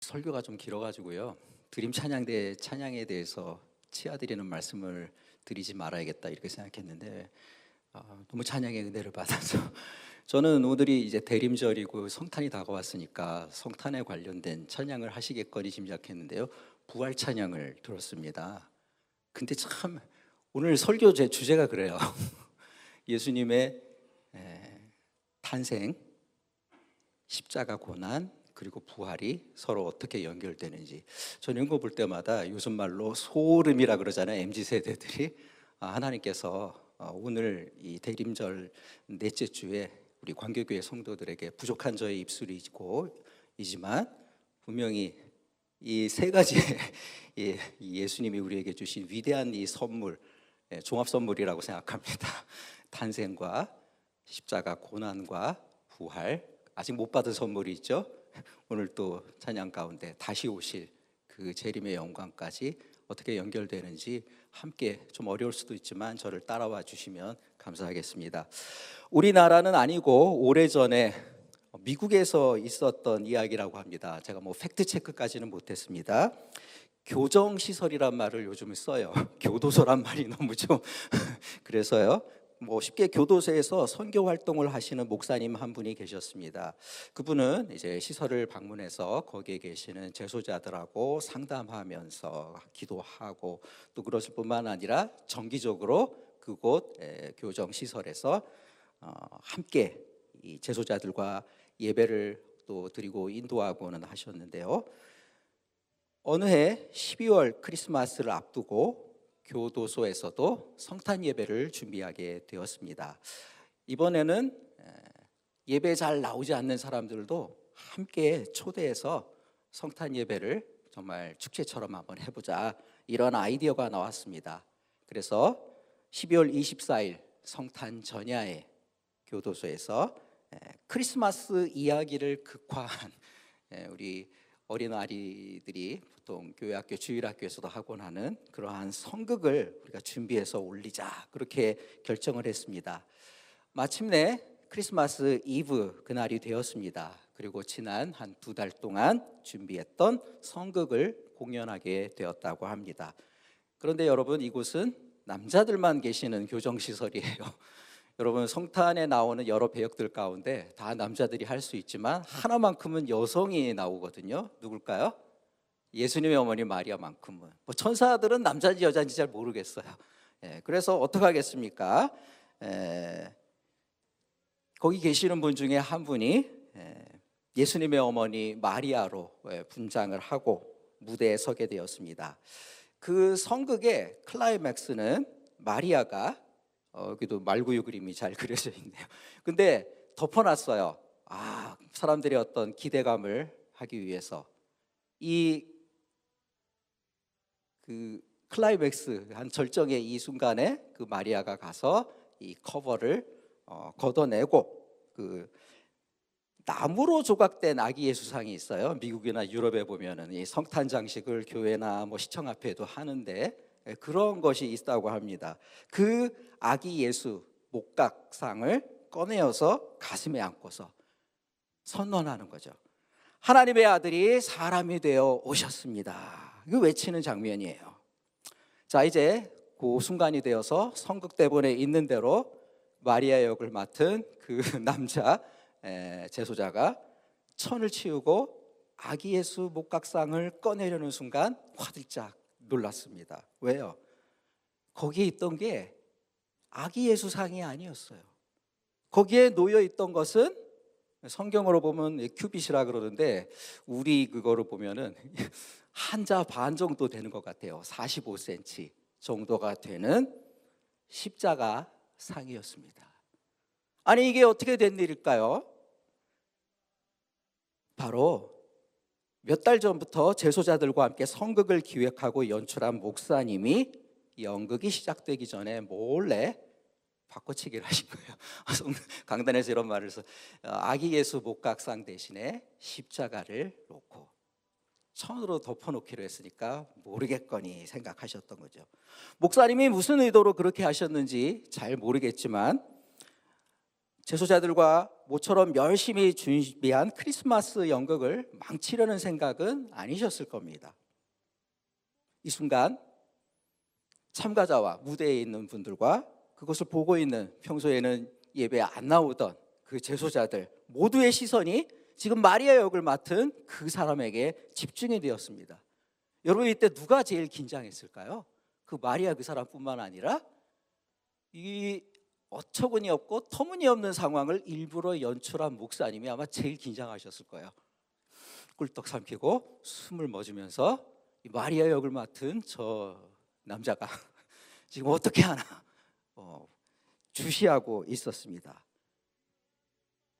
설교가 좀 길어가지고요. 드림 찬양대 찬양에 대해서 치아드리는 말씀을 드리지 말아야겠다 이렇게 생각했는데 너무 찬양의 은혜를 받아서 저는 오늘이 이제 대림절이고 성탄이 다가왔으니까 성탄에 관련된 찬양을 하시겠거니 짐작했는데요. 부활 찬양을 들었습니다. 근데 참 오늘 설교 제 주제가 그래요. 예수님의 탄생, 십자가 고난, 그리고 부활이 서로 어떻게 연결되는지 저는 이거 볼 때마다 요즘 말로 소름이라 그러잖아요. MZ세대들이 하나님께서 오늘 이 대림절 넷째 주에 우리 광교교회 성도들에게 부족한 저의 입술이지만 분명히 이 세 가지의 예수님이 우리에게 주신 위대한 이 선물, 종합 선물이라고 생각합니다. 탄생과 십자가 고난과 부활, 아직 못 받은 선물이 있죠. 오늘 또 찬양 가운데 다시 오실 그 재림의 영광까지 어떻게 연결되는지 함께, 좀 어려울 수도 있지만 저를 따라와 주시면 감사하겠습니다. 우리나라는 아니고 오래전에 미국에서 있었던 이야기라고 합니다. 제가 뭐 팩트 체크까지는 못했습니다. 교정시설이란 말을 요즘은 써요. 교도소란 말이 너무 좀 그래서요. 뭐 쉽게 교도소에서 선교 활동을 하시는 목사님 한 분이 계셨습니다. 그분은 이제 시설을 방문해서 거기에 계시는 재소자들하고 상담하면서 기도하고 또 그것을 뿐만 아니라 정기적으로 그곳 교정 시설에서 함께 이 재소자들과 예배를 또 드리고 인도하고는 하셨는데요. 어느 해 12월 크리스마스를 앞두고 교도소에서도 성탄 예배를 준비하게 되었습니다. 이번에는 예배 잘 나오지 않는 사람들도 함께 초대해서 성탄 예배를 정말 축제처럼 한번 해보자, 이런 아이디어가 나왔습니다. 그래서 12월 24일 성탄 전야에 교도소에서 크리스마스 이야기를 극화한 우리 어린아이들이 보통 교회학교, 주일학교에서도 하곤 하는 그러한 성극을 우리가 준비해서 올리자, 그렇게 결정을 했습니다. 마침내 크리스마스 이브 그날이 되었습니다. 그리고 지난 한 2달 동안 준비했던 성극을 공연하게 되었다고 합니다. 그런데 여러분, 이곳은 남자들만 계시는 교정시설이에요. 여러분, 성탄에 나오는 여러 배역들 가운데 다 남자들이 할 수 있지만 하나만큼은 여성이 나오거든요. 누굴까요? 예수님의 어머니 마리아만큼은. 뭐 천사들은 남자인지 여자인지 잘 모르겠어요. 그래서 어떻게 하겠습니까? 거기 계시는 분 중에 한 분이 예수님의 어머니 마리아로 분장을 하고 무대에 서게 되었습니다. 그 성극의 클라이맥스는 마리아가 여기도 말구유 그림이 잘 그려져 있네요. 근데 덮어놨어요. 사람들의 어떤 기대감을 하기 위해서 그 클라이맥스 한 절정의 이 순간에 그 마리아가 가서 이 커버를 걷어내고 그 나무로 조각된 아기 예수상이 있어요. 미국이나 유럽에 보면은 이 성탄 장식을 교회나 뭐 시청 앞에도 하는데 그런 것이 있다고 합니다. 그 아기 예수 목각상을 꺼내어서 가슴에 안고서 선언하는 거죠. 하나님의 아들이 사람이 되어 오셨습니다. 이거 외치는 장면이에요. 자, 이제 그 순간이 되어서 성극대본에 있는 대로 마리아 역을 맡은 그 남자 재소자가 천을 치우고 아기 예수 목각상을 꺼내려는 순간 화들짝 놀랐습니다. 왜요? 거기에 있던 게 아기 예수상이 아니었어요. 거기에 놓여 있던 것은 성경으로 보면 큐빗이라 그러는데 우리 그거로 보면은 한자 반 정도 되는 것 같아요. 45cm 정도가 되는 십자가 상이었습니다. 아니, 이게 어떻게 된 일일까요? 바로 몇 달 전부터 재소자들과 함께 성극을 기획하고 연출한 목사님이 연극이 시작되기 전에 몰래 바꿔치기를 하신 거예요. 강단에서 이런 말을 해서 아기 예수 목각상 대신에 십자가를 놓고 천으로 덮어놓기로 했으니까 모르겠거니 생각하셨던 거죠. 목사님이 무슨 의도로 그렇게 하셨는지 잘 모르겠지만 재소자들과 모처럼 열심히 준비한 크리스마스 연극을 망치려는 생각은 아니셨을 겁니다. 이 순간 참가자와 무대에 있는 분들과 그것을 보고 있는 평소에는 예배에 안 나오던 그 제소자들 모두의 시선이 지금 마리아 역을 맡은 그 사람에게 집중이 되었습니다. 여러분, 이때 누가 제일 긴장했을까요? 그 마리아 그 사람뿐만 아니라 이 어처구니 없고 터무니없는 상황을 일부러 연출한 목사님이 아마 제일 긴장하셨을 거예요. 꿀떡 삼키고 숨을 멎으면서 이 마리아 역을 맡은 저 남자가 지금 어떻게 하나 주시하고 있었습니다.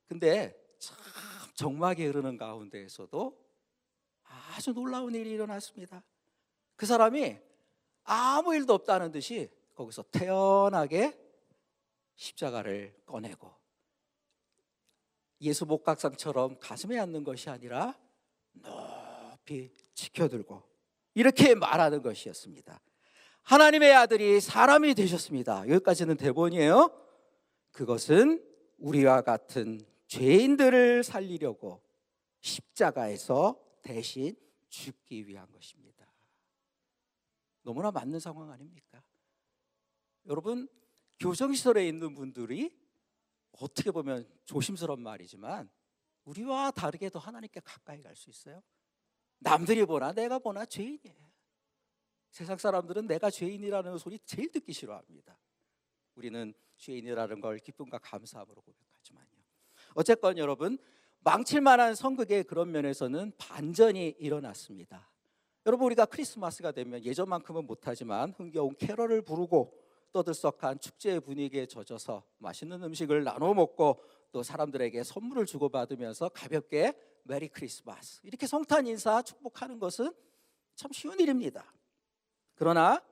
근데 참 정막이 흐르는 가운데에서도 아주 놀라운 일이 일어났습니다. 그 사람이 아무 일도 없다는 듯이 거기서 태연하게 십자가를 꺼내고 예수 목각상처럼 가슴에 앉는 것이 아니라 높이 지켜들고 이렇게 말하는 것이었습니다. 하나님의 아들이 사람이 되셨습니다. 여기까지는 대본이에요. 그것은 우리와 같은 죄인들을 살리려고 십자가에서 대신 죽기 위한 것입니다. 너무나 맞는 상황 아닙니까? 여러분, 교정시설에 있는 분들이 어떻게 보면 조심스러운 말이지만 우리와 다르게 더 하나님께 가까이 갈 수 있어요. 남들이 보나 내가 보나 죄인이에요. 세상 사람들은 내가 죄인이라는 소리 제일 듣기 싫어합니다. 우리는 죄인이라는 걸 기쁨과 감사함으로 고백하지만요. 어쨌건 여러분, 망칠 만한 선극의 그런 면에서는 반전이 일어났습니다. 여러분, 우리가 크리스마스가 되면 예전만큼은 못하지만 흥겨운 캐럴을 부르고 떠들썩한 축제의 분위기에 젖어서 맛있는 음식을 나눠 먹고 또 사람들에게 선물을 주고받으면서 가볍게 메리 크리스마스 이렇게 성탄 인사 축복하는 것은 참 쉬운 일입니다. 그러나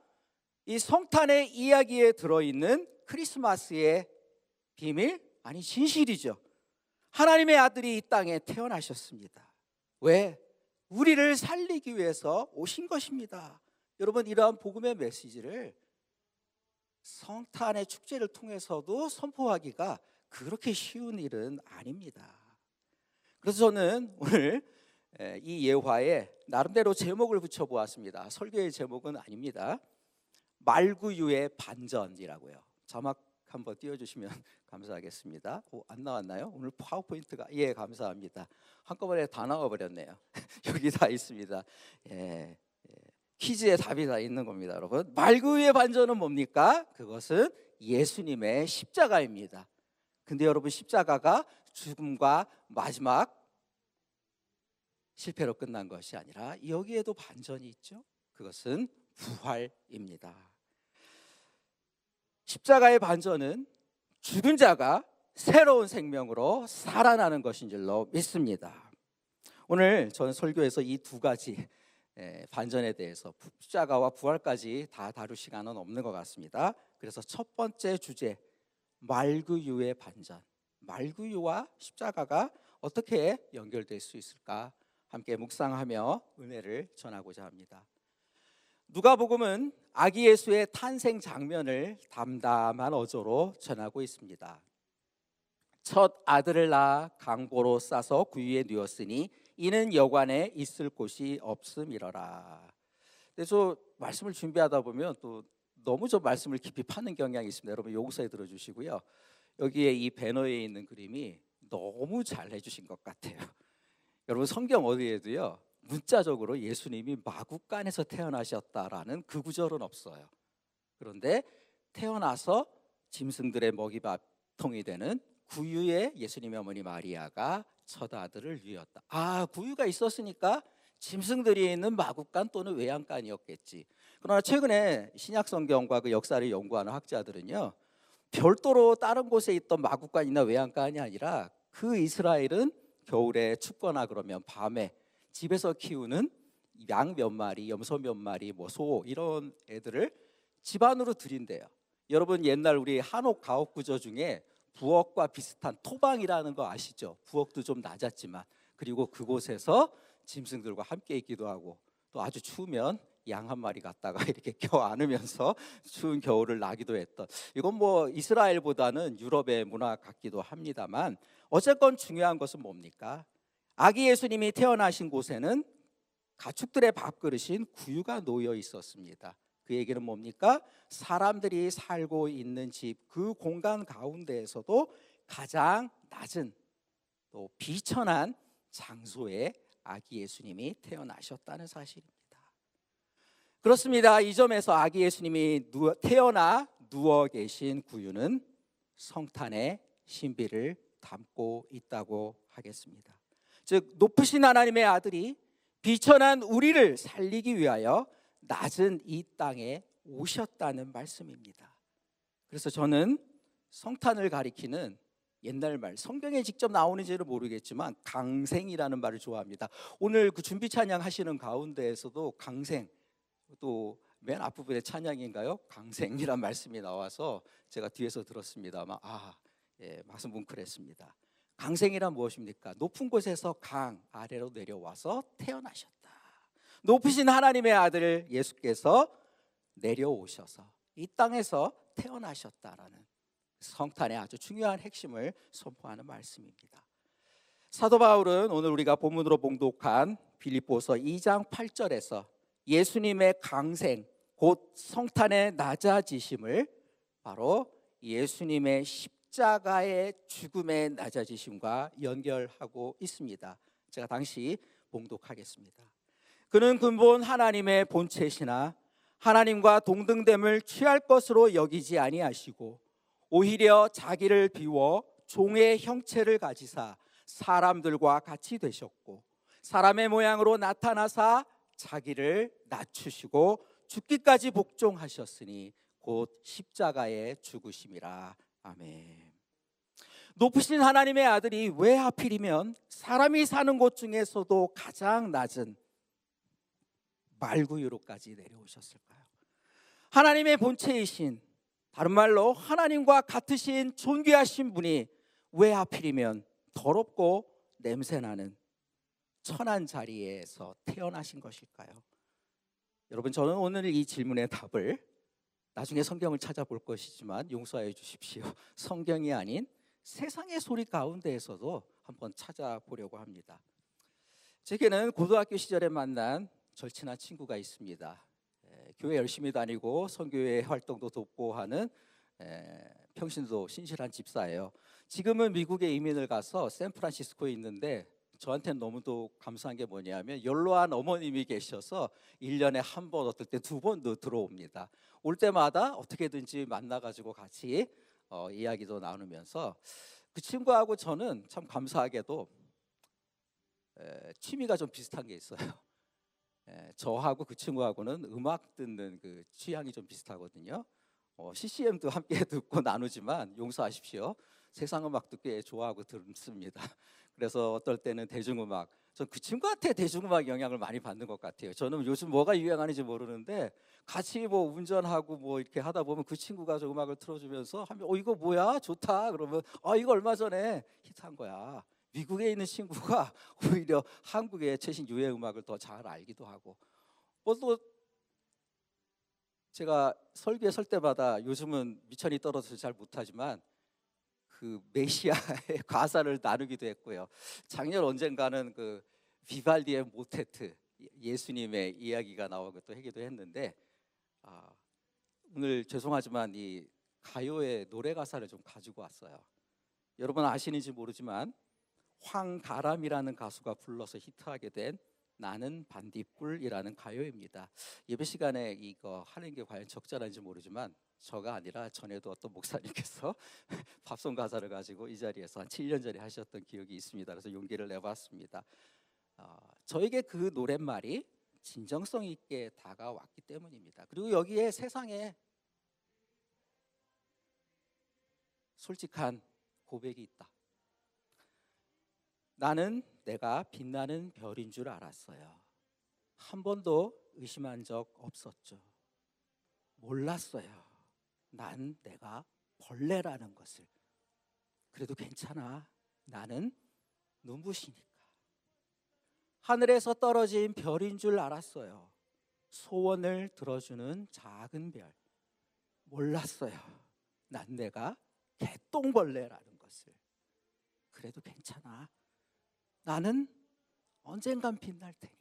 이 성탄의 이야기에 들어있는 크리스마스의 비밀, 아니 진실이죠. 하나님의 아들이 이 땅에 태어나셨습니다. 왜? 우리를 살리기 위해서 오신 것입니다. 여러분, 이러한 복음의 메시지를 성탄의 축제를 통해서도 선포하기가 그렇게 쉬운 일은 아닙니다. 그래서 저는 오늘 이 예화에 나름대로 제목을 붙여보았습니다. 설교의 제목은 아닙니다. 말구유의 반전이라고요. 자막 한번 띄워주시면 감사하겠습니다. 안 나왔나요? 오늘 파워포인트가 감사합니다. 한꺼번에 다 나와버렸네요. 여기 다 있습니다. 퀴즈에 답이 다 있는 겁니다, 여러분. 말구유의 반전은 뭡니까? 그것은 예수님의 십자가입니다. 근데 여러분, 십자가가 죽음과 마지막 실패로 끝난 것이 아니라 여기에도 반전이 있죠. 그것은 부활입니다. 십자가의 반전은 죽은 자가 새로운 생명으로 살아나는 것인 줄로 믿습니다. 오늘 저는 설교에서 이 두 가지 반전에 대해서 십자가와 부활까지 다 다룰 시간은 없는 것 같습니다. 그래서 첫 번째 주제, 말구유의 반전, 말구유와 십자가가 어떻게 연결될 수 있을까 함께 묵상하며 은혜를 전하고자 합니다. 누가복음은 아기 예수의 탄생 장면을 담담한 어조로 전하고 있습니다. 첫 아들을 낳아 강보로 싸서 구유에 누웠으니 이는 여관에 있을 곳이 없음이러라. 그래서 말씀을 준비하다 보면 또 너무 좀 말씀을 깊이 파는 경향이 있습니다. 여러분 요구사에 들어주시고요. 여기에 이 배너에 있는 그림이 너무 잘 해주신 것 같아요. 여러분 성경 어디에도요 문자적으로 예수님이 마구간에서 태어나셨다라는 그 구절은 없어요. 그런데 태어나서 짐승들의 먹이밥통이 되는 구유의 예수님의 어머니 마리아가 첫 아들을 위었다. 구유가 있었으니까 짐승들이 있는 마구간 또는 외양간이었겠지. 그러나 최근에 신약 성경과 그 역사를 연구하는 학자들은요, 별도로 다른 곳에 있던 마구간이나 외양간이 아니라 그 이스라엘은 겨울에 춥거나 그러면 밤에 집에서 키우는 양 몇 마리, 염소 몇 마리, 소 이런 애들을 집안으로 들인대요. 여러분 옛날 우리 한옥 가옥 구조 중에 부엌과 비슷한 토방이라는 거 아시죠? 부엌도 좀 낮았지만 그리고 그곳에서 짐승들과 함께 있기도 하고 또 아주 추우면 양 한 마리 갖다가 이렇게 껴 안으면서 추운 겨울을 나기도 했던, 이건 뭐 이스라엘보다는 유럽의 문화 같기도 합니다만, 어쨌건 중요한 것은 뭡니까? 아기 예수님이 태어나신 곳에는 가축들의 밥그릇인 구유가 놓여 있었습니다. 그 얘기는 뭡니까? 사람들이 살고 있는 집, 그 공간 가운데에서도 가장 낮은, 또 비천한 장소에 아기 예수님이 태어나셨다는 사실입니다. 그렇습니다. 이 점에서 아기 예수님이 태어나 누워 계신 구유는 성탄의 신비를 담고 있다고 하겠습니다. 즉, 높으신 하나님의 아들이 비천한 우리를 살리기 위하여 낮은 이 땅에 오셨다는 말씀입니다. 그래서 저는 성탄을 가리키는 옛날 말, 성경에 직접 나오는지는 모르겠지만 강생이라는 말을 좋아합니다. 오늘 그 준비 찬양 하시는 가운데에서도 강생, 또 맨 앞부분에 찬양인가요? 강생이란 말씀이 나와서 제가 뒤에서 들었습니다만 말씀 뭉클했습니다. 강생이란 무엇입니까? 높은 곳에서 강 아래로 내려와서 태어나셨다. 높으신 하나님의 아들 예수께서 내려오셔서 이 땅에서 태어나셨다라는 성탄의 아주 중요한 핵심을 선포하는 말씀입니다. 사도 바울은 오늘 우리가 본문으로 봉독한 빌립보서 2장 8절에서 예수님의 강생, 곧 성탄의 낮아지심을 바로 예수님의 십자가의 죽음의 낮아지심과 연결하고 있습니다. 제가 당시 봉독하겠습니다. 그는 근본 하나님의 본체시나 하나님과 동등됨을 취할 것으로 여기지 아니하시고 오히려 자기를 비워 종의 형체를 가지사 사람들과 같이 되셨고 사람의 모양으로 나타나사 자기를 낮추시고 죽기까지 복종하셨으니 곧 십자가에 죽으심이라. 아멘. 높으신 하나님의 아들이 왜 하필이면 사람이 사는 곳 중에서도 가장 낮은 말구유로까지 내려오셨을까요? 하나님의 본체이신, 다른 말로 하나님과 같으신 존귀하신 분이 왜 하필이면 더럽고 냄새나는 천한 자리에서 태어나신 것일까요? 여러분, 저는 오늘 이 질문의 답을 나중에 성경을 찾아볼 것이지만 용서해 주십시오. 성경이 아닌 세상의 소리 가운데에서도 한번 찾아보려고 합니다. 제게는 고등학교 시절에 만난 절친한 친구가 있습니다. 교회 열심히 다니고 선교회 활동도 돕고 하는 평신도 신실한 집사예요. 지금은 미국에 이민을 가서 샌프란시스코에 있는데 저한테는 너무도 감사한 게 뭐냐면 연로한 어머님이 계셔서 1년에 한 번, 어떨 때 2번도 들어옵니다. 올 때마다 어떻게든지 만나가지고 같이 이야기도 나누면서 그 친구하고 저는 참 감사하게도 취미가 좀 비슷한 게 있어요. 저하고 그 친구하고는 음악 듣는 그 취향이 좀 비슷하거든요. CCM도 함께 듣고 나누지만 용서하십시오. 세상 음악도 꽤 좋아하고 듣습니다. 그래서 어떨 때는 대중음악, 전 그 친구한테 대중음악 영향을 많이 받는 것 같아요. 저는 요즘 뭐가 유행하는지 모르는데 같이 뭐 운전하고 뭐 이렇게 하다 보면 그 친구가 저 음악을 틀어주면서 하면 이거 뭐야 좋다 그러면 이거 얼마 전에 히트한 거야. 미국에 있는 친구가 오히려 한국의 최신 유행 음악을 더 잘 알기도 하고, 또 제가 설교에 설 때마다 요즘은 미천이 떨어져서 잘 못하지만 그 메시아의 가사를 나누기도 했고요. 작년 언젠가는 그 비발디의 모테트, 예수님의 이야기가 나오고 또 하기도 했는데 오늘 죄송하지만 이 가요의 노래 가사를 좀 가지고 왔어요. 여러분 아시는지 모르지만 황가람이라는 가수가 불러서 히트하게 된 나는 반딧불이라는 가요입니다. 예배 시간에 이거 하는 게 과연 적절한지 모르지만 저가 아니라 전에도 어떤 목사님께서 밥송 가사를 가지고 이 자리에서 한 7년 전에 하셨던 기억이 있습니다. 그래서 용기를 내봤습니다. 저에게 그 노랫말이 진정성 있게 다가왔기 때문입니다. 그리고 여기에 세상에 솔직한 고백이 있다. 나는 내가 빛나는 별인 줄 알았어요. 한 번도 의심한 적 없었죠. 몰랐어요. 난 내가 벌레라는 것을. 그래도 괜찮아. 나는 눈부시니까. 하늘에서 떨어진 별인 줄 알았어요. 소원을 들어주는 작은 별. 몰랐어요. 난 내가 개똥벌레라는 것을. 그래도 괜찮아. 나는 언젠간 빛날 테니까.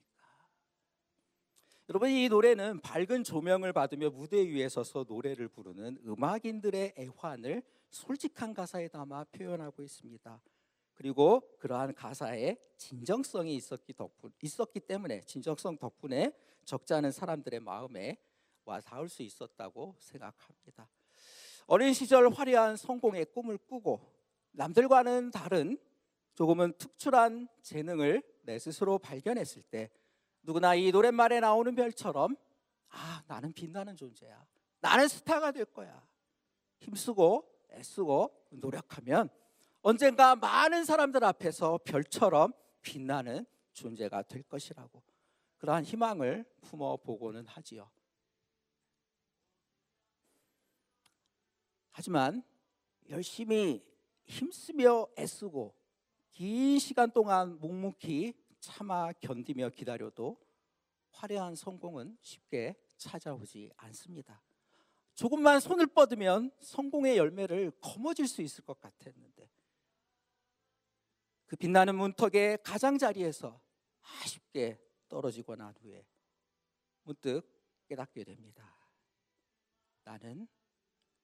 여러분, 이 노래는 밝은 조명을 받으며 무대 위에 서서 노래를 부르는 음악인들의 애환을 솔직한 가사에 담아 표현하고 있습니다. 그리고 그러한 가사에 진정성이 있었기 때문에, 진정성 덕분에 적지 않은 사람들의 마음에 와 닿을 수 있었다고 생각합니다. 어린 시절 화려한 성공의 꿈을 꾸고 남들과는 다른 조금은 특출한 재능을 내 스스로 발견했을 때 누구나 이 노랫말에 나오는 별처럼 나는 빛나는 존재야. 나는 스타가 될 거야. 힘쓰고 애쓰고 노력하면 언젠가 많은 사람들 앞에서 별처럼 빛나는 존재가 될 것이라고, 그러한 희망을 품어보고는 하지요. 하지만 열심히 힘쓰며 애쓰고 긴 시간 동안 묵묵히 참아 견디며 기다려도 화려한 성공은 쉽게 찾아오지 않습니다. 조금만 손을 뻗으면 성공의 열매를 거머쥘 수 있을 것 같았는데 그 빛나는 문턱의 가장자리에서 아쉽게 떨어지고 난 후에 문득 깨닫게 됩니다. 나는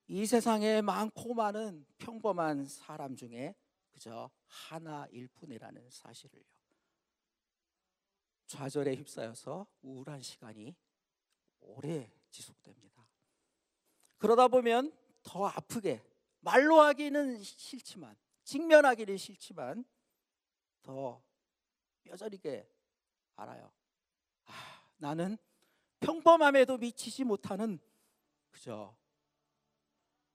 이 세상에 많고 많은 평범한 사람 중에 그저 하나일 뿐이라는 사실을요. 좌절에 휩싸여서 우울한 시간이 오래 지속됩니다. 그러다 보면 더 아프게, 말로 하기는 싫지만, 직면하기는 싫지만 더 뼈저리게 알아요. 나는 평범함에도 미치지 못하는 그저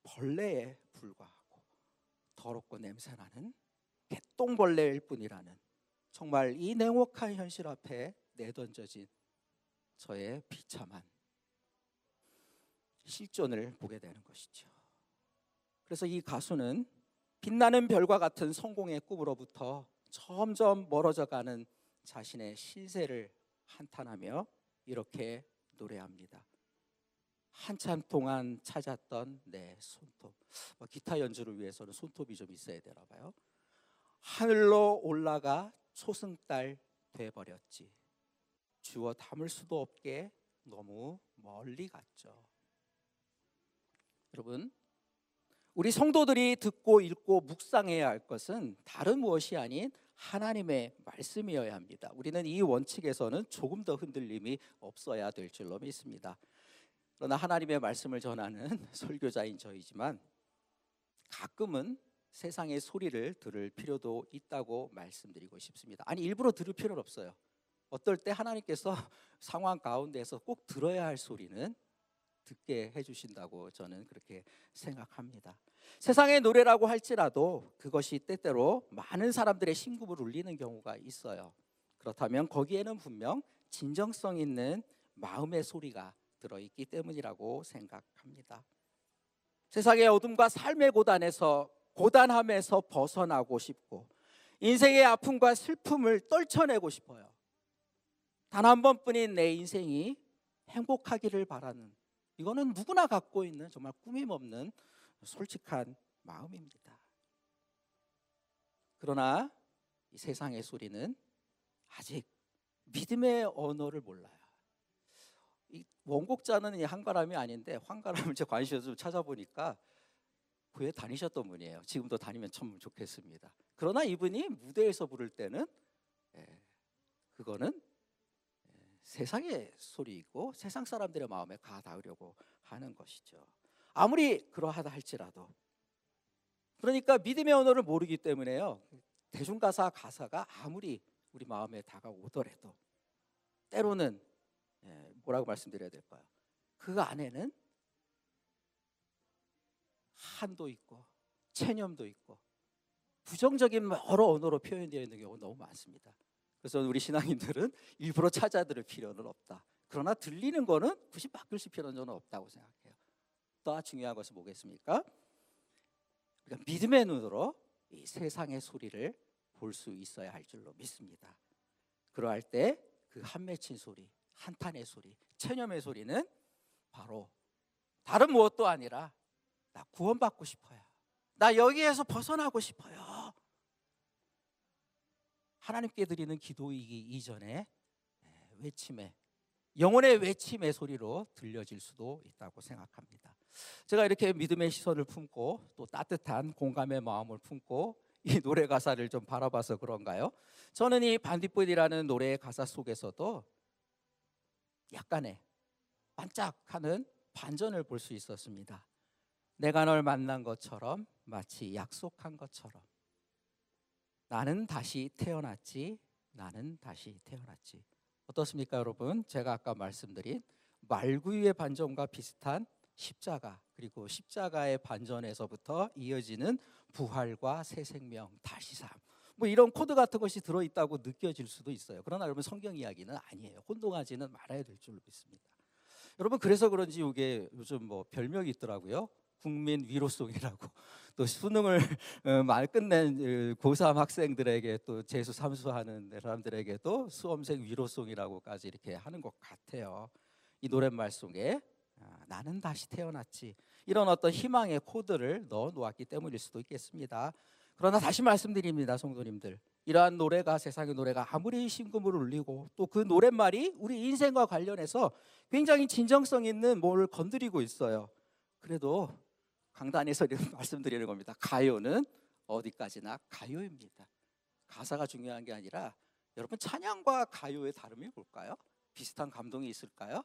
벌레에 불과하고 더럽고 냄새나는 개똥벌레일 뿐이라는, 정말 이 냉혹한 현실 앞에 내던져진 저의 비참한 실존을 보게 되는 것이죠. 그래서 이 가수는 빛나는 별과 같은 성공의 꿈으로부터 점점 멀어져가는 자신의 신세를 한탄하며 이렇게 노래합니다. 한참 동안 찾았던 내 손톱. 기타 연주를 위해서는 손톱이 좀 있어야 되나 봐요. 하늘로 올라가 초승달 돼버렸지. 주워 담을 수도 없게 너무 멀리 갔죠. 여러분, 우리 성도들이 듣고 읽고 묵상해야 할 것은 다른 무엇이 아닌 하나님의 말씀이어야 합니다. 우리는 이 원칙에서는 조금 더 흔들림이 없어야 될 줄로 믿습니다. 그러나 하나님의 말씀을 전하는 설교자인 저이지만 가끔은 세상의 소리를 들을 필요도 있다고 말씀드리고 싶습니다. 아니, 일부러 들을 필요는 없어요. 어떨 때 하나님께서 상황 가운데서 꼭 들어야 할 소리는 듣게 해주신다고 저는 그렇게 생각합니다. 세상의 노래라고 할지라도 그것이 때때로 많은 사람들의 심금을 울리는 경우가 있어요. 그렇다면 거기에는 분명 진정성 있는 마음의 소리가 들어있기 때문이라고 생각합니다. 세상의 어둠과 삶의 고단함에서 벗어나고 싶고 인생의 아픔과 슬픔을 떨쳐내고 싶어요. 단 한 번뿐인 내 인생이 행복하기를 바라는, 이거는 누구나 갖고 있는 정말 꾸밈없는 솔직한 마음입니다. 그러나 이 세상의 소리는 아직 믿음의 언어를 몰라요. 이 원곡자는 이 한가람이 아닌데, 한가람을 제 관심에서 좀 찾아보니까 교회 다니셨던 분이에요. 지금도 다니면 참 좋겠습니다. 그러나 이분이 무대에서 부를 때는 그거는 세상의 소리이고 세상 사람들의 마음에 가닿으려고 하는 것이죠. 아무리 그러하다 할지라도, 그러니까 믿음의 언어를 모르기 때문에요, 대중가사 가사가 아무리 우리 마음에 다가오더라도 때로는 뭐라고 말씀드려야 될까요? 그 안에는 한도 있고 체념도 있고 부정적인 여러 언어로 표현되어 있는 경우가 너무 많습니다. 그래서 우리 신앙인들은 일부러 찾아들을 필요는 없다. 그러나 들리는 거는 굳이 바꿀 필요는 없다고 생각해요. 더 중요한 것은 뭐겠습니까? 그러니까 믿음의 눈으로 이 세상의 소리를 볼 수 있어야 할 줄로 믿습니다. 그러할 때 그 한맺힌 소리, 한탄의 소리, 체념의 소리는 바로 다른 무엇도 아니라 나 구원받고 싶어요. 나 여기에서 벗어나고 싶어요. 하나님께 드리는 기도이기 이전에 외침의 영혼의 외침의 소리로 들려질 수도 있다고 생각합니다. 제가 이렇게 믿음의 시선을 품고 또 따뜻한 공감의 마음을 품고 이 노래 가사를 좀 바라봐서 그런가요? 저는 이 반딧불이라는 노래의 가사 속에서도 약간의 반짝하는 반전을 볼 수 있었습니다. 내가 널 만난 것처럼, 마치 약속한 것처럼, 나는 다시 태어났지, 나는 다시 태어났지. 어떻습니까, 여러분? 제가 아까 말씀드린 말구유의 반전과 비슷한 십자가, 그리고 십자가의 반전에서부터 이어지는 부활과 새 생명, 다시 삶, 뭐 이런 코드 같은 것이 들어있다고 느껴질 수도 있어요. 그러나 여러분, 성경 이야기는 아니에요. 혼동하지는 말아야 될 줄로 믿습니다. 여러분, 그래서 그런지 이게 요즘 뭐 별명이 있더라고요. 국민 위로송이라고. 또 수능을 말 끝낸 고3 학생들에게, 또 재수 삼수하는 사람들에게도 수험생 위로송이라고까지 이렇게 하는 것 같아요. 이 노랫말 속에 나는 다시 태어났지, 이런 어떤 희망의 코드를 넣어 놓았기 때문일 수도 있겠습니다. 그러나 다시 말씀드립니다, 성도님들, 이러한 노래가, 세상의 노래가 아무리 심금을 울리고 또 그 노랫말이 우리 인생과 관련해서 굉장히 진정성 있는 뭘 건드리고 있어요. 그래도 강단에서 이런 말씀드리는 겁니다. 가요는 어디까지나 가요입니다. 가사가 중요한 게 아니라, 여러분, 찬양과 가요의 다름이 뭘까요? 비슷한 감동이 있을까요?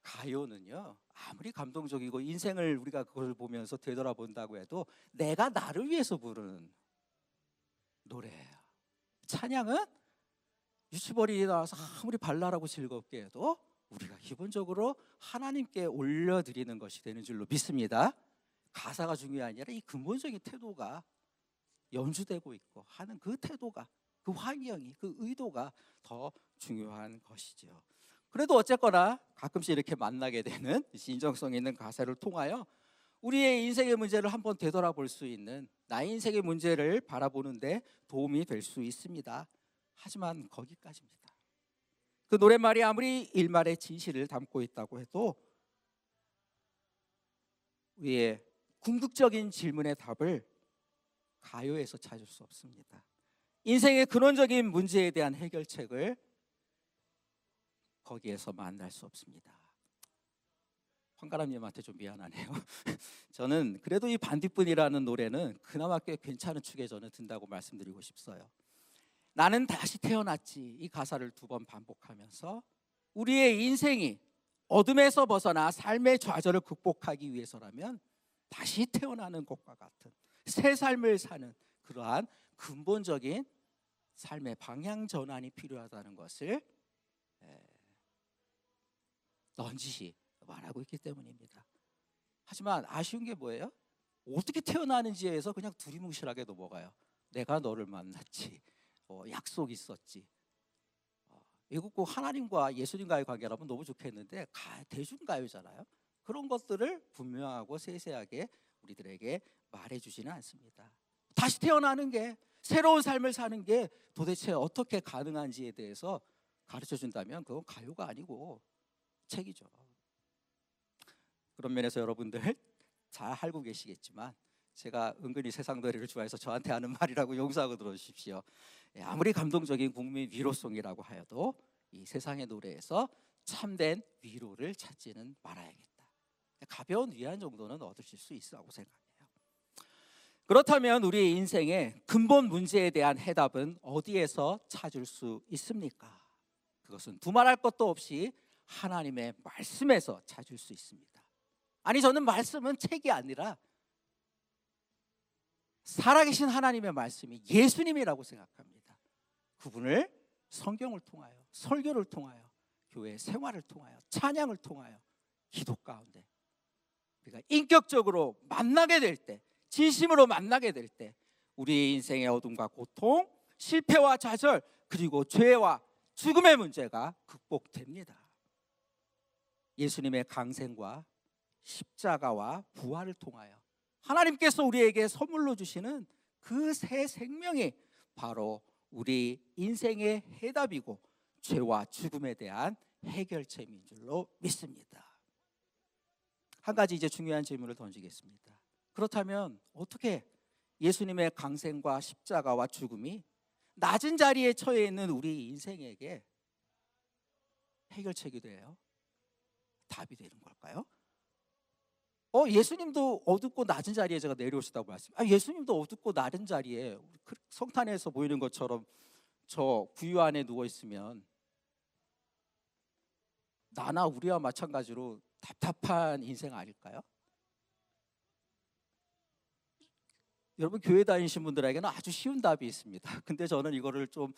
가요는요, 아무리 감동적이고 인생을 우리가 그걸 보면서 되돌아본다고 해도 내가 나를 위해서 부르는 노래예요. 찬양은 유치버리에 나와서 아무리 발랄하고 즐겁게 해도 우리가 기본적으로 하나님께 올려드리는 것이 되는 줄로 믿습니다. 가사가 중요한 게 아니라 이 근본적인 태도가 연주되고 있고 하는 그 태도가, 그 환경이, 그 의도가 더 중요한 것이죠. 그래도 어쨌거나 가끔씩 이렇게 만나게 되는 진정성 있는 가사를 통하여 우리의 인생의 문제를 한번 되돌아볼 수 있는, 나의 인생의 문제를 바라보는데 도움이 될 수 있습니다. 하지만 거기까지입니다. 그 노랫말이 아무리 일말의 진실을 담고 있다고 해도 우리의 궁극적인 질문의 답을 가요에서 찾을 수 없습니다. 인생의 근원적인 문제에 대한 해결책을 거기에서 만날 수 없습니다. 황가람님한테 좀 미안하네요. 저는 그래도 이 반딧불이라는 노래는 그나마 꽤 괜찮은 축에 저는 든다고 말씀드리고 싶어요. 나는 다시 태어났지, 이 가사를 2번 반복하면서 우리의 인생이 어둠에서 벗어나 삶의 좌절을 극복하기 위해서라면 다시 태어나는 것과 같은 새 삶을 사는 그러한 근본적인 삶의 방향 전환이 필요하다는 것을 넌지시 말하고 있기 때문입니다. 하지만 아쉬운 게 뭐예요? 어떻게 태어나는지에서 그냥 두리뭉실하게 넘어가요. 내가 너를 만났지, 약속이 있었지. 이거 꼭 하나님과 예수님과의 관계라면 너무 좋겠는데 대중가요잖아요. 그런 것들을 분명하고 세세하게 우리들에게 말해주지는 않습니다. 다시 태어나는 게, 새로운 삶을 사는 게 도대체 어떻게 가능한지에 대해서 가르쳐준다면 그건 가요가 아니고 책이죠. 그런 면에서 여러분들 잘 알고 계시겠지만 제가 은근히 세상 노래를 좋아해서 저한테 하는 말이라고 용서하고 들어주십시오. 아무리 감동적인 국민 위로송이라고 하여도 이 세상의 노래에서 참된 위로를 찾지는 말아야겠다. 가벼운 위안 정도는 얻으실 수 있다고 생각해요. 그렇다면 우리의 인생의 근본 문제에 대한 해답은 어디에서 찾을 수 있습니까? 그것은 두말할 것도 없이 하나님의 말씀에서 찾을 수 있습니다. 아니, 저는 말씀은 책이 아니라 살아계신 하나님의 말씀이 예수님이라고 생각합니다. 그분을 성경을 통하여, 설교를 통하여, 교회 생활을 통하여, 찬양을 통하여, 기도 가운데 우리가 인격적으로 만나게 될 때, 진심으로 만나게 될 때 우리의 인생의 어둠과 고통, 실패와 좌절, 그리고 죄와 죽음의 문제가 극복됩니다. 예수님의 강생과 십자가와 부활을 통하여 하나님께서 우리에게 선물로 주시는 그 새 생명이 바로 우리 인생의 해답이고 죄와 죽음에 대한 해결책인 줄로 믿습니다. 한 가지 이제 중요한 질문을 던지겠습니다. 그렇다면 어떻게 예수님의 강생과 십자가와 죽음이 낮은 자리에 처해 있는 우리 인생에게 해결책이 돼요? 답이 되는 걸까요? 예수님도 어둡고 낮은 자리에 제가 내려오시다고 예수님도 어둡고 낮은 자리에 성탄에서 보이는 것처럼 저 구유 안에 누워 있으면 나나 우리와 마찬가지로 답답한 인생 아닐까요? 여러분 교회 다니신 분들에게는 아주 쉬운 답이 있습니다. 근데 저는 이거를 좀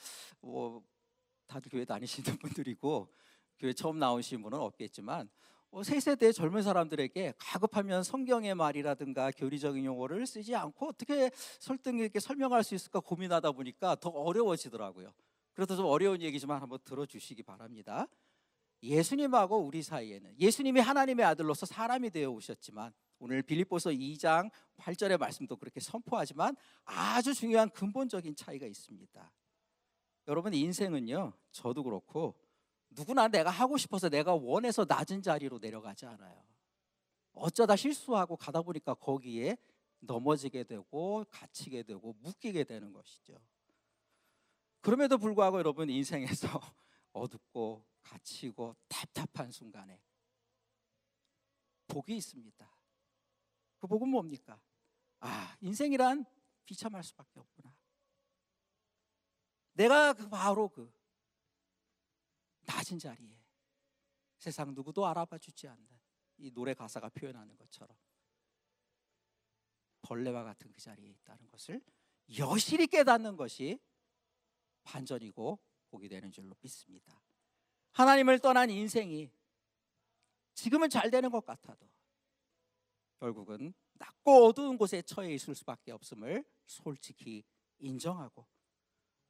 다들 교회 다니시는 분들이고 교회 처음 나오신 분은 없겠지만 새 세대 젊은 사람들에게 가급하면 성경의 말이라든가 교리적인 용어를 쓰지 않고 어떻게 설득 있게 설명할 수 있을까 고민하다 보니까 더 어려워지더라고요. 그래서 좀 어려운 얘기지만 한번 들어주시기 바랍니다. 예수님하고 우리 사이에는 예수님이 하나님의 아들로서 사람이 되어 오셨지만 오늘 빌립보서 2장 8절의 말씀도 그렇게 선포하지만 아주 중요한 근본적인 차이가 있습니다. 여러분 인생은요, 저도 그렇고 누구나 내가 하고 싶어서 내가 원해서 낮은 자리로 내려가지 않아요. 어쩌다 실수하고 가다 보니까 거기에 넘어지게 되고 갇히게 되고 묶이게 되는 것이죠. 그럼에도 불구하고 여러분 인생에서 어둡고 갇히고 답답한 순간에 복이 있습니다. 그 복은 뭡니까? 인생이란 비참할 수밖에 없구나. 내가 바로 그 낮은 자리에 세상 누구도 알아봐 주지 않는 이 노래 가사가 표현하는 것처럼 벌레와 같은 그 자리에 있다는 것을 여실히 깨닫는 것이 반전이고 복이 되는 줄로 믿습니다. 하나님을 떠난 인생이 지금은 잘 되는 것 같아도 결국은 낮고 어두운 곳에 처해 있을 수밖에 없음을 솔직히 인정하고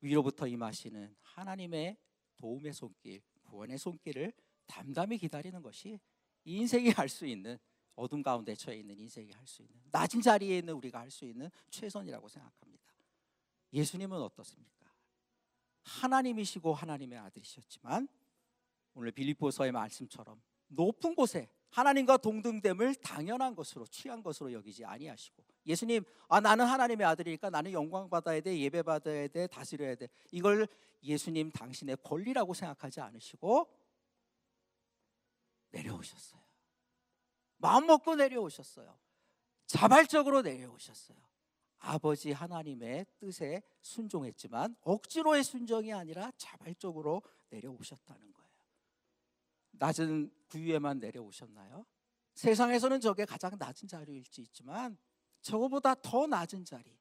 위로부터 임하시는 하나님의 도움의 손길, 구원의 손길을 담담히 기다리는 것이 인생이 할 수 있는, 어둠 가운데 처해 있는 인생이 할 수 있는, 낮은 자리에 있는 우리가 할 수 있는 최선이라고 생각합니다. 예수님은 어떻습니까? 하나님이시고 하나님의 아들이셨지만 오늘 빌립보서의 말씀처럼 높은 곳에 하나님과 동등됨을 당연한 것으로 취한 것으로 여기지 아니하시고 예수님 나는 하나님의 아들이니까 나는 영광 받아야 돼, 예배 받아야 돼, 다스려야 돼, 이걸 예수님 당신의 권리라고 생각하지 않으시고 내려오셨어요. 마음 먹고 내려오셨어요. 자발적으로 내려오셨어요. 아버지 하나님의 뜻에 순종했지만 억지로의 순종이 아니라 자발적으로 내려오셨다는 거예요. 낮은 구유에만 내려오셨나요? 세상에서는 저게 가장 낮은 자리일지 있지만 저거보다 더 낮은 자리,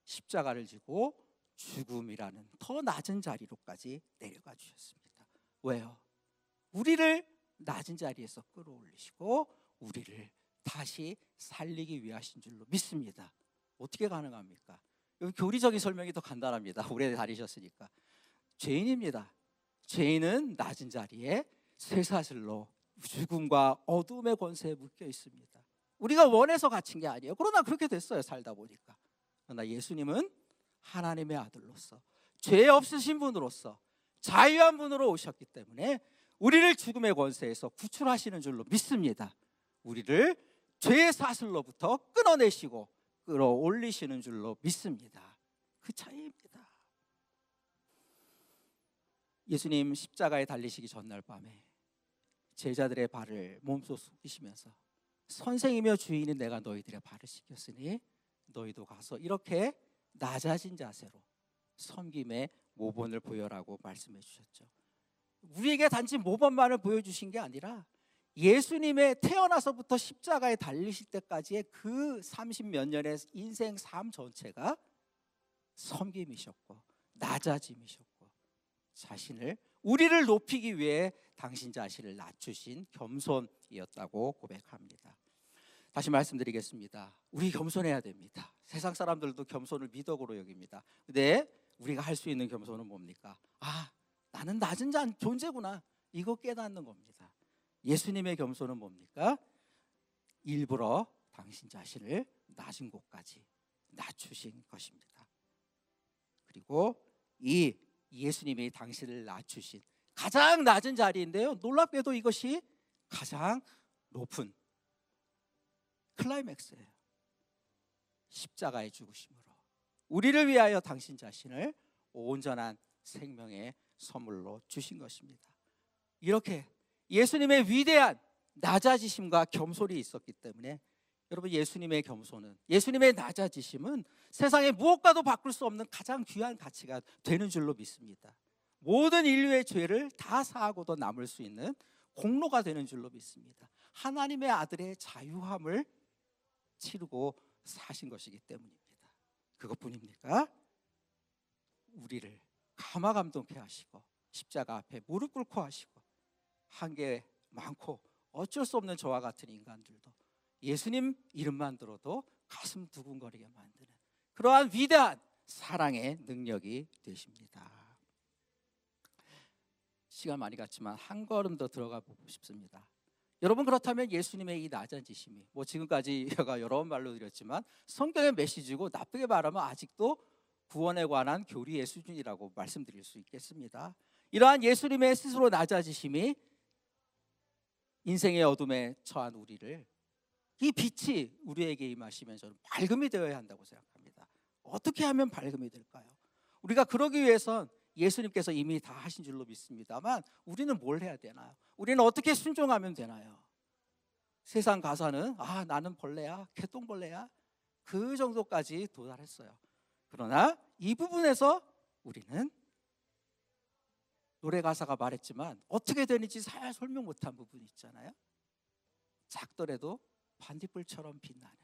십자가를 지고 죽음이라는 더 낮은 자리로까지 내려가 주셨습니다. 왜요? 우리를 낮은 자리에서 끌어올리시고 우리를 다시 살리기 위하신 줄로 믿습니다. 어떻게 가능합니까? 여기 교리적인 설명이 더 간단합니다. 오래 다니셨으니까. 죄인입니다. 죄인은 낮은 자리에 쇠사슬로 죽음과 어둠의 권세에 묶여 있습니다. 우리가 원해서 갇힌 게 아니에요. 그러나 그렇게 됐어요, 살다 보니까. 그러나 예수님은 하나님의 아들로서 죄 없으신 분으로서 자유한 분으로 오셨기 때문에 우리를 죽음의 권세에서 구출하시는 줄로 믿습니다. 우리를 죄의 사슬로부터 끊어내시고 끌어올리시는 줄로 믿습니다. 그 차이입니다. 예수님 십자가에 달리시기 전날 밤에 제자들의 발을 몸소 씻기시면서 선생이며 주인인 내가 너희들의 발을 씻겼으니 너희도 가서 이렇게 낮아진 자세로 섬김의 모범을 보여라고 말씀해 주셨죠. 우리에게 단지 모범만을 보여주신 게 아니라 예수님의 태어나서부터 십자가에 달리실 때까지의 그 30몇 년의 인생 삶 전체가 섬김이셨고 낮아짐이셨고 자신을 우리를 높이기 위해 당신 자신을 낮추신 겸손이었다고 고백합니다. 다시 말씀드리겠습니다. 우리 겸손해야 됩니다. 세상 사람들도 겸손을 미덕으로 여깁니다. 근데 우리가 할 수 있는 겸손은 뭡니까? 나는 낮은 존재구나, 이거 깨닫는 겁니다. 예수님의 겸손은 뭡니까? 일부러 당신 자신을 낮은 곳까지 낮추신 것입니다. 그리고 이 예수님이 당신을 낮추신 가장 낮은 자리인데요, 놀랍게도 이것이 가장 높은 클라이맥스예요. 십자가의 죽으심으로 우리를 위하여 당신 자신을 온전한 생명의 선물로 주신 것입니다. 이렇게 예수님의 위대한 낮아지심과 겸손이 있었기 때문에 여러분, 예수님의 겸손은, 예수님의 낮아지심은 세상의 무엇과도 바꿀 수 없는 가장 귀한 가치가 되는 줄로 믿습니다. 모든 인류의 죄를 다 사하고도 남을 수 있는 공로가 되는 줄로 믿습니다. 하나님의 아들의 자유함을 치르고 사신 것이기 때문입니다. 그것뿐입니까? 우리를 감화감동케 하시고 십자가 앞에 무릎 꿇고 하시고, 한계 많고 어쩔 수 없는 저와 같은 인간들도 예수님 이름만 들어도 가슴 두근거리게 만드는 그러한 위대한 사랑의 능력이 되십니다. 시간 많이 갔지만 한 걸음 더 들어가 보고 싶습니다. 여러분, 그렇다면 예수님의 이 낮아지심이, 지금까지 제가 여러 번 말씀드렸지만 성경의 메시지고, 나쁘게 말하면 아직도 구원에 관한 교리의 수준이라고 말씀드릴 수 있겠습니다. 이러한 예수님의 스스로 낮아지심이 인생의 어둠에 처한 우리를, 이 빛이 우리에게 임하시면 저는 밝음이 되어야 한다고 생각합니다. 어떻게 하면 밝음이 될까요? 우리가 그러기 위해선 예수님께서 이미 다 하신 줄로 믿습니다만, 우리는 뭘 해야 되나요? 우리는 어떻게 순종하면 되나요? 세상 가사는 나는 벌레야, 개똥벌레야, 그 정도까지 도달했어요. 그러나 이 부분에서 우리는 노래 가사가 말했지만 어떻게 되는지 잘 설명 못한 부분이 있잖아요. 작더라도 반딧불처럼 빛나는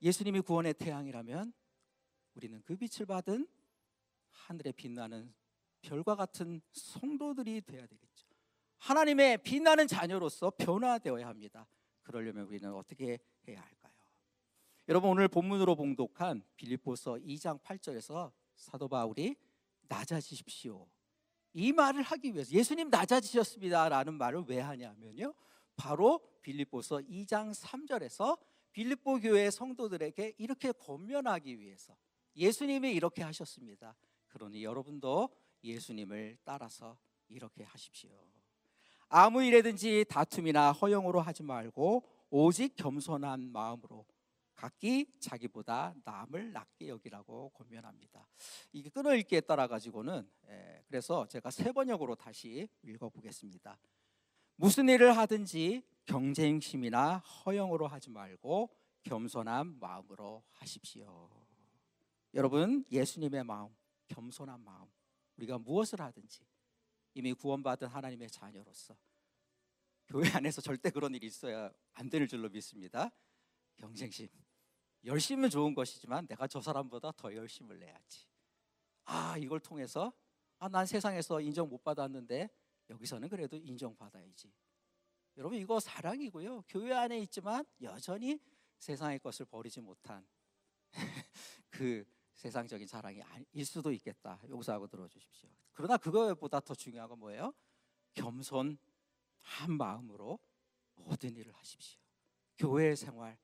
예수님이 구원의 태양이라면 우리는 그 빛을 받은 하늘에 빛나는 별과 같은 성도들이 되어야 되겠죠. 하나님의 빛나는 자녀로서 변화되어야 합니다. 그러려면 우리는 어떻게 해야 할까요? 여러분, 오늘 본문으로 봉독한 빌립보서 2장 8절에서 사도 바울이 낮아지십시오, 이 말을 하기 위해서, 예수님 낮아지셨습니다 라는 말을 왜 하냐면요, 바로 빌립보서 2장 3절에서 빌립보 교회 성도들에게 이렇게 권면하기 위해서, 예수님이 이렇게 하셨습니다. 그러니 여러분도 예수님을 따라서 이렇게 하십시오. 아무 일에든지 다툼이나 허영으로 하지 말고 오직 겸손한 마음으로 각기 자기보다 남을 낮게 여기라고 권면합니다. 이게 끈을 읽기에 따라 가지고는 그래서 제가 세 번역으로 다시 읽어보겠습니다. 무슨 일을 하든지 경쟁심이나 허영으로 하지 말고 겸손한 마음으로 하십시오. 여러분, 예수님의 마음, 겸손한 마음, 우리가 무엇을 하든지 이미 구원받은 하나님의 자녀로서 교회 안에서 절대 그런 일이 있어야 안 되는 줄로 믿습니다. 경쟁심, 열심은 좋은 것이지만 내가 저 사람보다 더 열심을 내야지. 이걸 통해서 난 세상에서 인정 못 받았는데 여기서는 그래도 인정받아야지. 여러분, 이거 사랑이고요, 교회 안에 있지만 여전히 세상의 것을 버리지 못한 그 세상적인 사랑이 아닐 수도 있겠다. 용서하고 들어주십시오. 그러나 그거보다 더 중요한 건 뭐예요? 겸손한 마음으로 모든 일을 하십시오. 교회 생활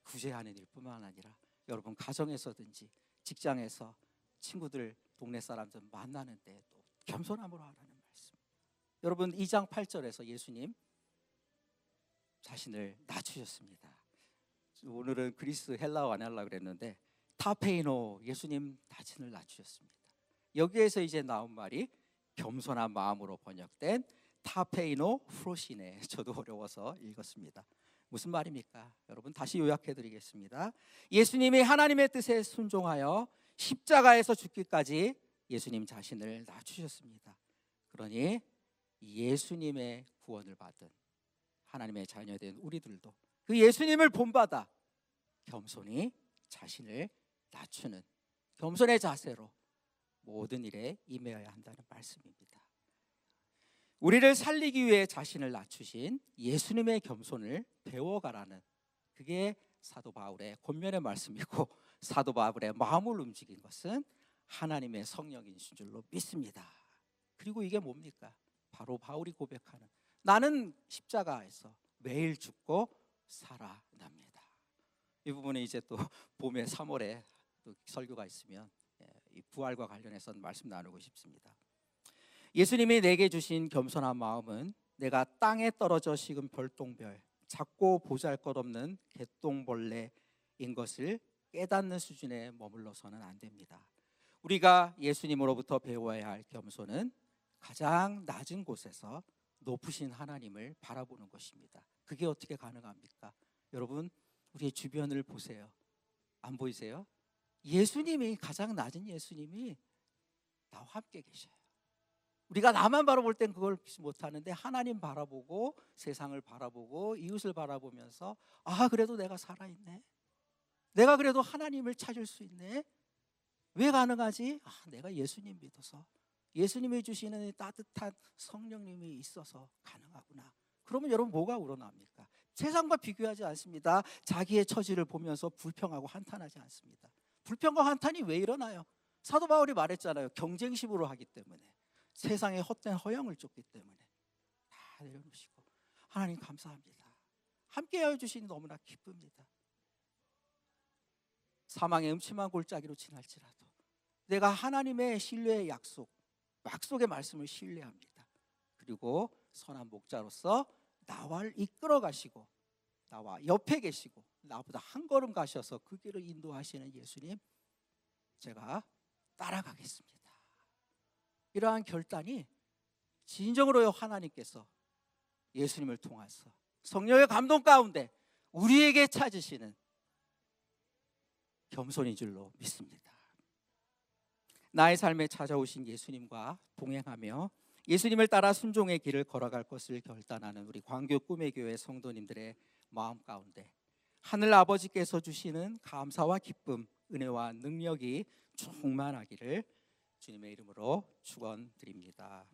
구제하는 일뿐만 아니라 여러분 가정에서든지 직장에서 친구들, 동네 사람들 만나는 데 또 겸손함으로 하라는 말씀. 여러분, 2장 8절에서 예수님 자신을 낮추셨습니다. 오늘은 그리스 헬라어 안 하려고 그랬는데 타페이노, 예수님 자신을 낮추셨습니다. 여기에서 이제 나온 말이 겸손한 마음으로 번역된 타페이노 프로시네. 저도 어려워서 읽었습니다. 무슨 말입니까? 여러분, 다시 요약해 드리겠습니다. 예수님이 하나님의 뜻에 순종하여 십자가에서 죽기까지 예수님 자신을 낮추셨습니다. 그러니 예수님의 구원을 받은 하나님의 자녀된 우리들도 그 예수님을 본받아 겸손히 자신을 낮추는 겸손의 자세로 모든 일에 임해야 한다는 말씀입니다. 우리를 살리기 위해 자신을 낮추신 예수님의 겸손을 배워가라는, 그게 사도 바울의 권면의 말씀이고, 사도 바울의 마음을 움직인 것은 하나님의 성령이신 줄로 믿습니다. 그리고 이게 뭡니까? 바로 바울이 고백하는, 나는 십자가에서 매일 죽고 살아납니다. 이 부분에 이제 또 봄에 3월에 또 설교가 있으면 이 부활과 관련해서 말씀 나누고 싶습니다. 예수님이 내게 주신 겸손한 마음은 내가 땅에 떨어져 식은 별똥별, 작고 보잘것없는 개똥벌레인 것을 깨닫는 수준에 머물러서는 안 됩니다. 우리가 예수님으로부터 배워야 할 겸손은 가장 낮은 곳에서 높으신 하나님을 바라보는 것입니다. 그게 어떻게 가능합니까? 여러분, 우리의 주변을 보세요. 안 보이세요? 예수님이, 가장 낮은 예수님이 나와 함께 계셔요. 우리가 나만 바라볼 땐 그걸 못하는데 하나님 바라보고 세상을 바라보고 이웃을 바라보면서 그래도 내가 살아있네, 내가 그래도 하나님을 찾을 수 있네. 왜 가능하지? 내가 예수님 믿어서, 예수님이 주시는 따뜻한 성령님이 있어서 가능하구나. 그러면 여러분, 뭐가 우러납니까? 세상과 비교하지 않습니다. 자기의 처지를 보면서 불평하고 한탄하지 않습니다. 불평과 한탄이 왜 일어나요? 사도 바울이 말했잖아요. 경쟁심으로 하기 때문에, 세상의 헛된 허영을 쫓기 때문에. 다 내려놓으시고, 하나님 감사합니다, 함께하여 주시니 너무나 기쁩니다. 사망의 음침한 골짜기로 지날지라도 내가 하나님의 신뢰의 약속의 말씀을 신뢰합니다. 그리고 선한 목자로서 나를 이끌어 가시고 나와 옆에 계시고 나보다 한 걸음 가셔서 그 길을 인도하시는 예수님, 제가 따라가겠습니다. 이러한 결단이 진정으로 하나님께서 예수님을 통해서 성령의 감동 가운데 우리에게 찾으시는 겸손인 줄로 믿습니다. 나의 삶에 찾아오신 예수님과 동행하며 예수님을 따라 순종의 길을 걸어갈 것을 결단하는 우리 광교 꿈의 교회 성도님들의 마음 가운데 하늘 아버지께서 주시는 감사와 기쁨, 은혜와 능력이 충만하기를 주님의 이름으로 축원드립니다.